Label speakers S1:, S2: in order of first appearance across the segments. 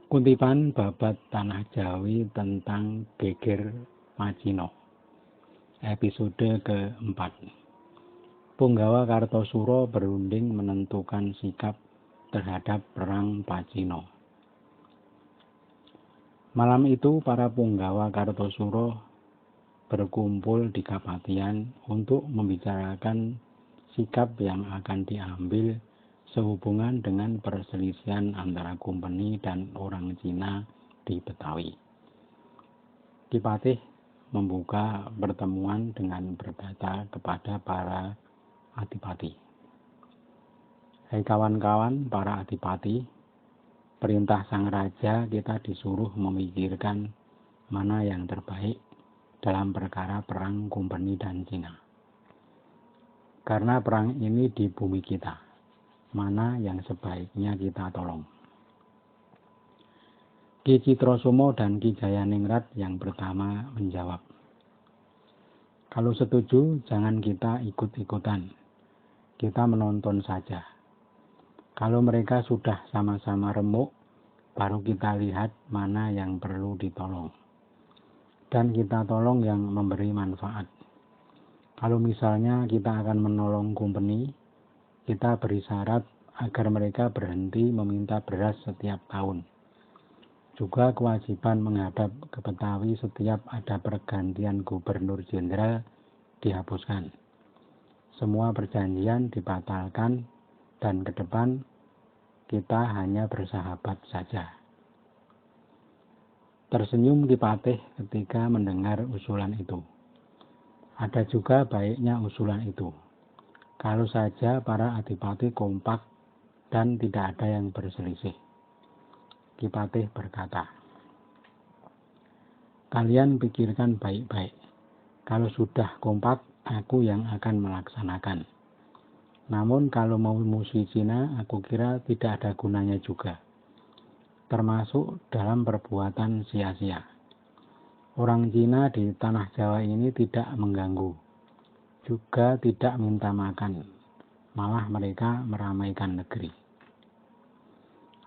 S1: Kutipan babat Tanah Jawi tentang Geger Macino, episode keempat. Punggawa Kartosuro berunding menentukan sikap terhadap perang Pacino. Malam itu para punggawa Kartosuro berkumpul di Kapatian untuk membicarakan sikap yang akan diambil sehubungan dengan perselisihan antara Kumpeni dan orang Cina di Betawi. Ki Patih membuka pertemuan dengan berkata kepada para adipati, "Hai kawan-kawan para adipati, perintah sang raja kita disuruh memikirkan mana yang terbaik dalam perkara perang Kumpeni dan Cina. Karena perang ini di bumi kita, mana yang sebaiknya kita tolong?" Ki Citrosumo dan Ki Jayaningrat yang pertama menjawab, "Kalau setuju, jangan kita ikut-ikutan. Kita menonton saja. Kalau mereka sudah sama-sama remuk, baru kita lihat mana yang perlu ditolong. Dan kita tolong yang memberi manfaat. Kalau misalnya kita akan menolong Kumpeni, kita beri syarat agar mereka berhenti meminta beras setiap tahun. Juga kewajiban menghadap ke Betawi setiap ada pergantian gubernur jenderal dihapuskan. Semua perjanjian dibatalkan dan ke depan kita hanya bersahabat saja." Tersenyum Ki Patih ketika mendengar usulan itu. Ada juga baiknya usulan itu, kalau saja para adipati kompak dan tidak ada yang berselisih. Ki Patih berkata, "Kalian pikirkan baik-baik. Kalau sudah kompak, aku yang akan melaksanakan. Namun kalau mau musuh Cina, aku kira tidak ada gunanya juga. Termasuk dalam perbuatan sia-sia. Orang Cina di tanah Jawa ini tidak mengganggu, juga tidak minta makan. Malah mereka meramaikan negeri."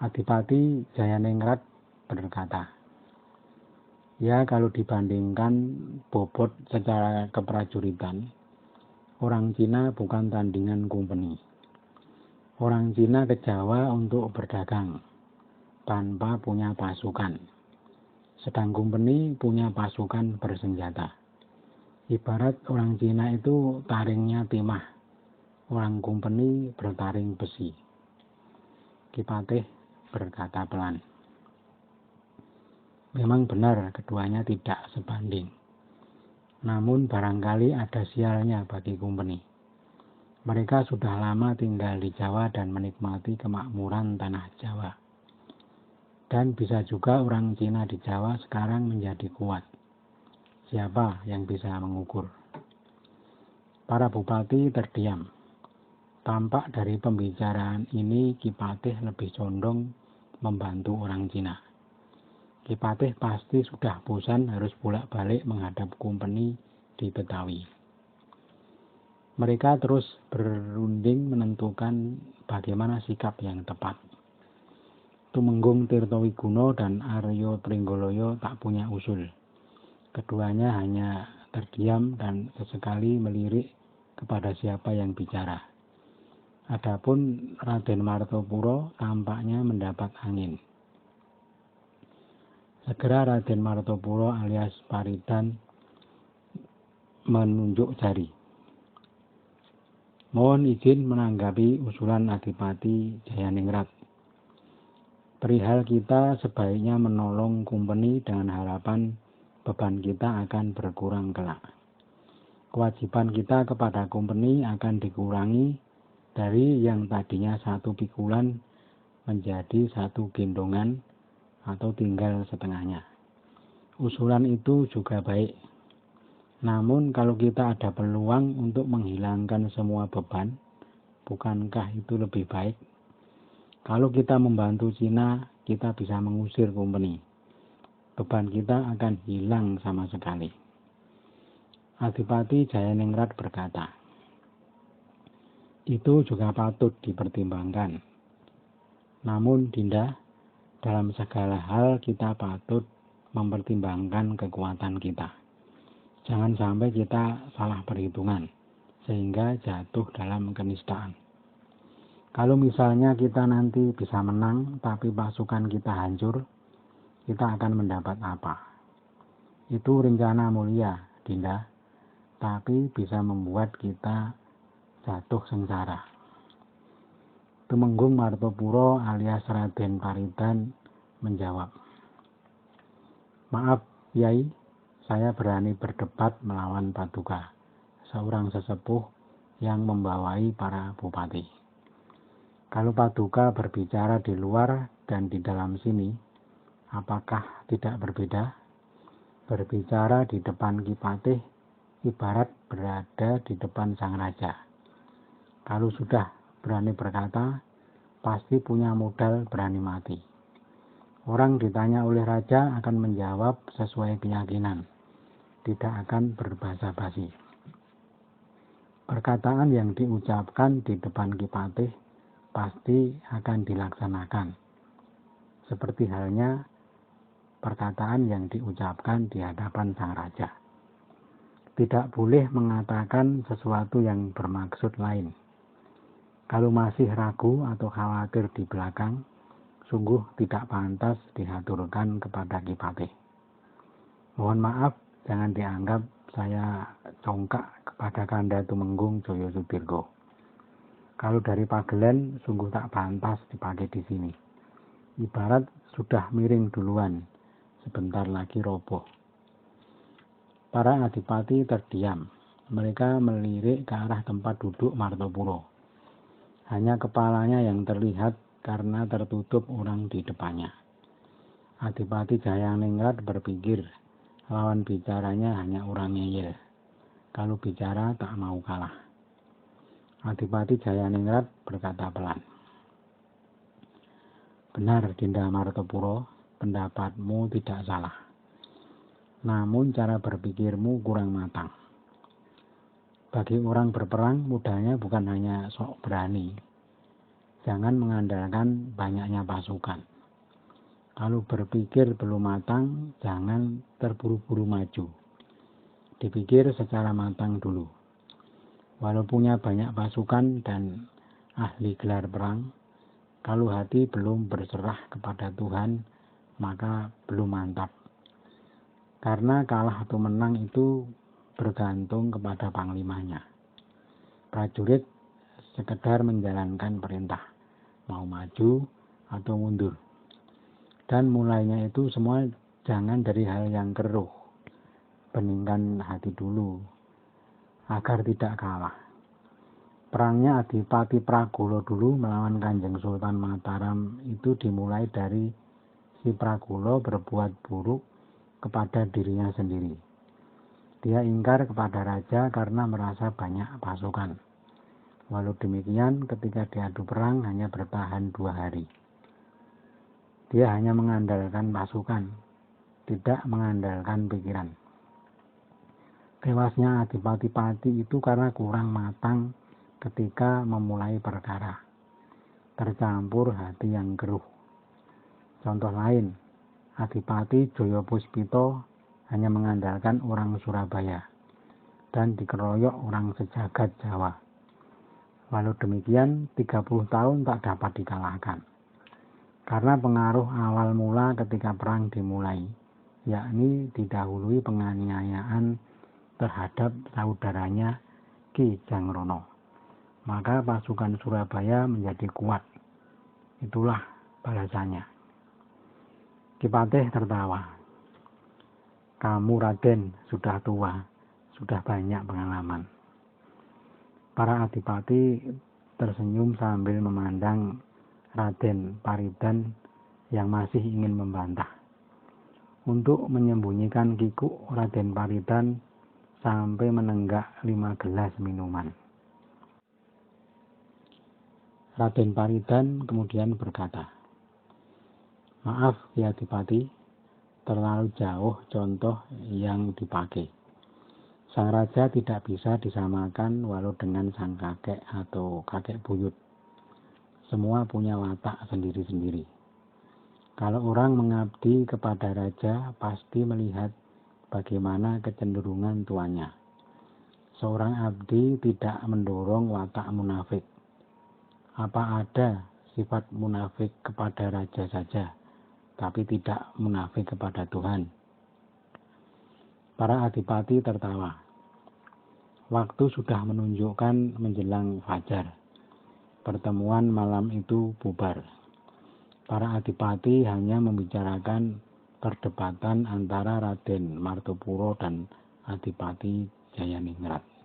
S1: Adipati Jayaningrat berkata, "Ya, kalau dibandingkan bobot secara keprajuritan, orang Cina bukan tandingan Kumpeni. Orang Cina ke Jawa untuk berdagang tanpa punya pasukan. Sedang Kumpeni punya pasukan bersenjata. Ibarat orang Cina itu taringnya timah, orang Kumpeni bertaring besi." Ki Patih berkata pelan, "Memang benar keduanya tidak sebanding. Namun barangkali ada sialnya bagi Kumpeni. Mereka sudah lama tinggal di Jawa dan menikmati kemakmuran tanah Jawa. Dan bisa juga orang Cina di Jawa sekarang menjadi kuat. Siapa yang bisa mengukur?" Para bupati terdiam. Tampak dari pembicaraan ini Ki Patih lebih condong membantu orang Cina. Ki Patih pasti sudah bosan harus bolak-balik menghadap Kumpeni di Betawi. Mereka terus berunding menentukan bagaimana sikap yang tepat. Tumenggung Tirtowiguno dan Aryo Pringgoloyo tak punya usul. Keduanya hanya terdiam dan sesekali melirik kepada siapa yang bicara. Adapun Raden Martopuro tampaknya mendapat angin. Segera Raden Martopuro alias Paridan menunjuk jari. "Mohon izin menanggapi usulan Adipati Jayaningrat. Perihal kita sebaiknya menolong Kumpeni dengan harapan beban kita akan berkurang kelak. Kewajiban kita kepada Kumpeni akan dikurangi dari yang tadinya 1 pikulan menjadi 1 gendongan atau tinggal setengahnya. Usulan itu juga baik. Namun kalau kita ada peluang untuk menghilangkan semua beban, bukankah itu lebih baik? Kalau kita membantu Cina, kita bisa mengusir Kumpeni. Beban kita akan hilang sama sekali." Adipati Jayaningrat berkata, "Itu juga patut dipertimbangkan. Namun Dinda, Dalam segala hal kita patut mempertimbangkan kekuatan kita. Jangan sampai kita salah perhitungan, sehingga jatuh dalam kenistaan. Kalau misalnya kita nanti bisa menang, tapi pasukan kita hancur, kita akan mendapat apa? Itu rencana mulia, Dinda, tapi bisa membuat kita jatuh sengsara. Tumenggung Martopuro alias Raden Paridan menjawab, "Maaf, Yai, saya berani berdebat melawan Paduka, seorang sesepuh yang membawai para bupati. Kalau Paduka berbicara di luar dan di dalam sini, apakah tidak berbeda? Berbicara di depan Ki Patih ibarat berada di depan sang raja. Kalau sudah berani berkata, pasti punya modal berani mati. Orang ditanya oleh raja akan menjawab sesuai keyakinan, tidak akan berbasa-basi. Perkataan yang diucapkan di depan Ki Patih pasti akan dilaksanakan, seperti halnya perkataan yang diucapkan di hadapan sang raja. Tidak boleh mengatakan sesuatu yang bermaksud lain. Kalau masih ragu atau khawatir di belakang, sungguh tidak pantas dihaturkan kepada Ki Patih. Mohon maaf, jangan dianggap saya congkak kepada Kanda Tumenggung Joyo Sudirgo. Kalau dari pagelen, sungguh tak pantas dipakai di sini. Ibarat sudah miring duluan, sebentar lagi roboh." Para adipati terdiam. Mereka melirik ke arah tempat duduk Martopuro. Hanya kepalanya yang terlihat karena tertutup orang di depannya. Adipati Jayaningrat berpikir lawan bicaranya hanya orang ngeyel. Kalau bicara tak mau kalah. Adipati Jayaningrat berkata pelan, "Benar, Dinda Martopuro, pendapatmu tidak salah. Namun cara berpikirmu kurang matang. Bagi orang berperang, mudahnya bukan hanya sok berani. Jangan mengandalkan banyaknya pasukan. Kalau berpikir belum matang, jangan terburu-buru maju. Dipikir secara matang dulu. Walau punya banyak pasukan dan ahli gelar perang, kalau hati belum berserah kepada Tuhan, maka belum mantap. Karena kalah atau menang itu bergantung kepada panglimanya. Prajurit sekedar menjalankan perintah, mau maju atau mundur. Dan mulainya itu semua jangan dari hal yang keruh. Beningkan hati dulu, agar tidak kalah. Perangnya Adipati Pragulo dulu melawan Kanjeng Sultan Mataram itu dimulai dari si Pragulo berbuat buruk kepada dirinya sendiri. Dia ingkar kepada raja karena merasa banyak pasukan. Walau demikian, ketika diadu perang hanya bertahan 2 hari. Dia hanya mengandalkan pasukan, tidak mengandalkan pikiran. Tewasnya Adipati-pati itu karena kurang matang ketika memulai perkara. Tercampur hati yang keruh. Contoh lain, Adipati Joyopuspito hanya mengandalkan orang Surabaya dan dikeroyok orang sejagat Jawa. Walau demikian, 30 tahun tak dapat dikalahkan. Karena pengaruh awal mula ketika perang dimulai, yakni didahului penganiayaan terhadap saudaranya Ki Jangrono. Maka pasukan Surabaya menjadi kuat. Itulah balasannya. Ki Patih tertawa. "Kamu Raden sudah tua, sudah banyak pengalaman." Para adipati tersenyum sambil memandang Raden Paridan yang masih ingin membantah. Untuk menyembunyikan kikuk, Raden Paridan sampai menenggak 5 gelas minuman. Raden Paridan kemudian berkata, "Maaf ya Adipati, terlalu jauh contoh yang dipakai. Sang raja tidak bisa disamakan walau dengan sang kakek atau kakek buyut. Semua punya watak sendiri-sendiri. Kalau orang mengabdi kepada raja, pasti melihat bagaimana kecenderungan tuannya. Seorang abdi tidak mendorong watak munafik. Apa ada sifat munafik kepada raja saja, tapi tidak munafik kepada Tuhan? Para adipati tertawa. Waktu sudah menunjukkan menjelang fajar. Pertemuan malam itu bubar. Para adipati hanya membicarakan perdebatan antara Raden Martopuro dan Adipati Jayaningrat.